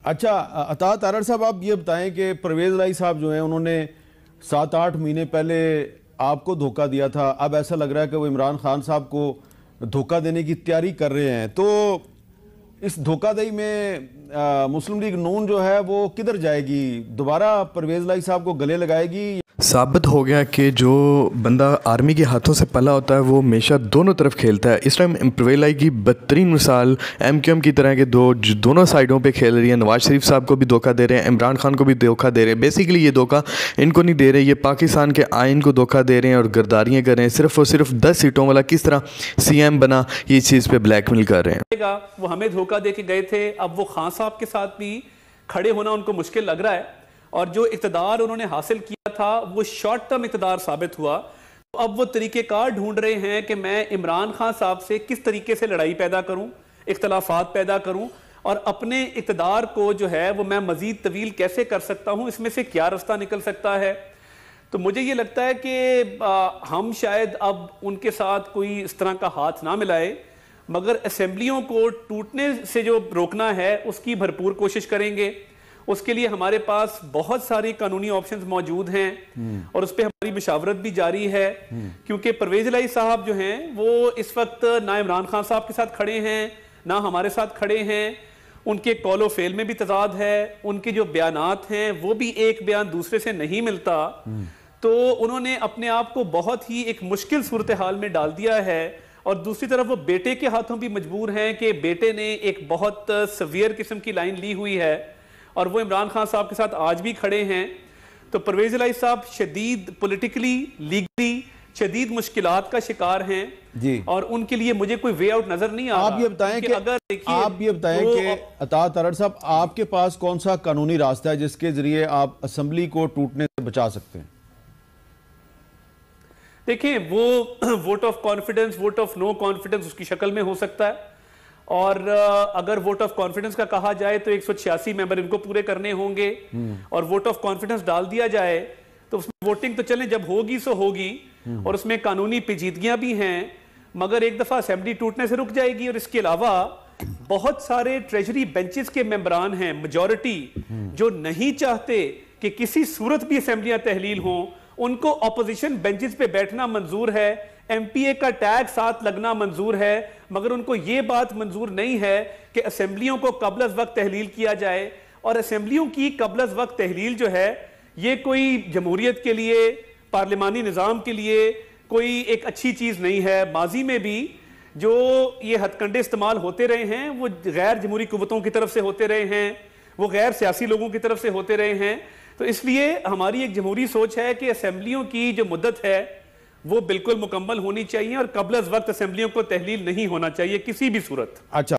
अच्छा, अता तारड़ साहब, आप ये बताएं कि परवेज़ लाई साहब जो हैं उन्होंने 7-8 महीने पहले आपको धोखा दिया था। अब ऐसा लग रहा है कि वो इमरान खान साहब को धोखा देने की तैयारी कर रहे हैं। तो इस धोखाधड़ी में मुस्लिम लीग नून जो है वो किधर जाएगी? दोबारा परवेज़ लाई साहब को गले लगाएगी? साबित हो गया कि जो बंदा आर्मी के हाथों से पला होता है वो हमेशा दोनों तरफ खेलता है। इस टाइम परवेज़ लाई की बदतरीन मिसाल MQM की तरह के दोनों साइडों पे खेल रही है। नवाज शरीफ साहब को भी धोखा दे रहे हैं, इमरान खान को भी धोखा दे रहे हैं। बेसिकली ये धोखा इनको नहीं दे रहे, ये पाकिस्तान के आइन को धोखा दे रहे हैं और गद्दारियाँ कर रहे हैं। सिर्फ और सिर्फ 10 सीटों वाला किस तरह CM बना, ये इस चीज़ पर ब्लैकमेल कर रहे हैं। वो हमें धोखा दे के गए थे, अब वो खान साहब के साथ भी खड़े होना उनको मुश्किल लग रहा है और जो इक़्तिदार उन्होंने हासिल किया था वो शॉर्ट टर्म इक़्तिदार साबित हुआ। तो अब वो तरीक़ेकार ढूंढ रहे हैं कि मैं इमरान खान साहब से किस तरीके से लड़ाई पैदा करूं, इख्तलाफात पैदा करूं और अपने इक़्तिदार को जो है वो मैं मज़ीद तवील कैसे कर सकता हूं, इसमें से क्या रास्ता निकल सकता है। तो मुझे ये लगता है कि हम शायद अब उनके साथ कोई इस तरह का हाथ ना मिलाए, मगर असेंबलियों को टूटने से जो रोकना है उसकी भरपूर कोशिश करेंगे। उसके लिए हमारे पास बहुत सारी कानूनी ऑप्शंस मौजूद हैं और उस पर हमारी मुशावरत भी जारी है, क्योंकि परवेज़ लाई साहब जो हैं वो इस वक्त ना इमरान खान साहब के साथ खड़े हैं ना हमारे साथ खड़े हैं। उनके कॉलो फेल में भी तजाद है, उनके जो बयानात हैं वो भी एक बयान दूसरे से नहीं मिलता। तो उन्होंने अपने आप को बहुत ही एक मुश्किल सूरत हाल में डाल दिया है और दूसरी तरफ वो बेटे के हाथों भी मजबूर हैं कि बेटे ने एक बहुत सवियर किस्म की लाइन ली हुई है और वो इमरान खान साहब के साथ आज भी खड़े हैं। तो परवेज़ लाई साहब शदीद पॉलिटिकली लीगली शदीद मुश्किलात का शिकार हैं जी, और उनके लिए मुझे कोई वे आउट नजर नहीं आ रहा। आप ये बताएं कि अता तारड़ साहब, आपके पास कौन सा कानूनी रास्ता है जिसके जरिए आप असेंबली को टूटने से बचा सकते हैं? देखिए, वो vote of confidence, vote of no confidence उसकी शक्ल में हो सकता है और अगर वोट ऑफ कॉन्फिडेंस का कहा जाए तो 186 मेंबर इनको पूरे करने होंगे और वोट ऑफ कॉन्फिडेंस डाल दिया जाए तो उसमें वोटिंग तो चले जब होगी सो होगी और उसमें कानूनी पेचीदगियां भी हैं, मगर एक दफा असेंबली टूटने से रुक जाएगी। और इसके अलावा बहुत सारे ट्रेजरी बेंचेस के मेंबरान हैं, मेजॉरिटी, जो नहीं चाहते कि किसी सूरत भी असेंबलियां तहलील हों। उनको ऑपोजिशन बेंचेस पे बैठना मंजूर है, MPA का टैग साथ लगना मंजूर है, मगर उनको ये बात मंजूर नहीं है कि असेंबलियों को कब्ल अज़ वक्त तहलील किया जाए। और असेंबलियों की कब्ल अज़ वक्त तहलील जो है ये कोई जमहूरियत के लिए, पार्लिमानी निज़ाम के लिए कोई एक अच्छी चीज़ नहीं है। माजी में भी जो ये हथकंडे इस्तेमाल होते रहे हैं वो गैर जमहूरी कुव्वतों की तरफ से होते रहे हैं, वो गैर सियासी लोगों की तरफ से होते रहे हैं। तो इसलिए हमारी एक जमहूरी सोच है कि असेंबलियों की जो मुद्दत है वो बिल्कुल मुकम्मल होनी चाहिए और कब्ल अज़ वक्त असेंबलियों को तहलील नहीं होना चाहिए किसी भी सूरत। अच्छा।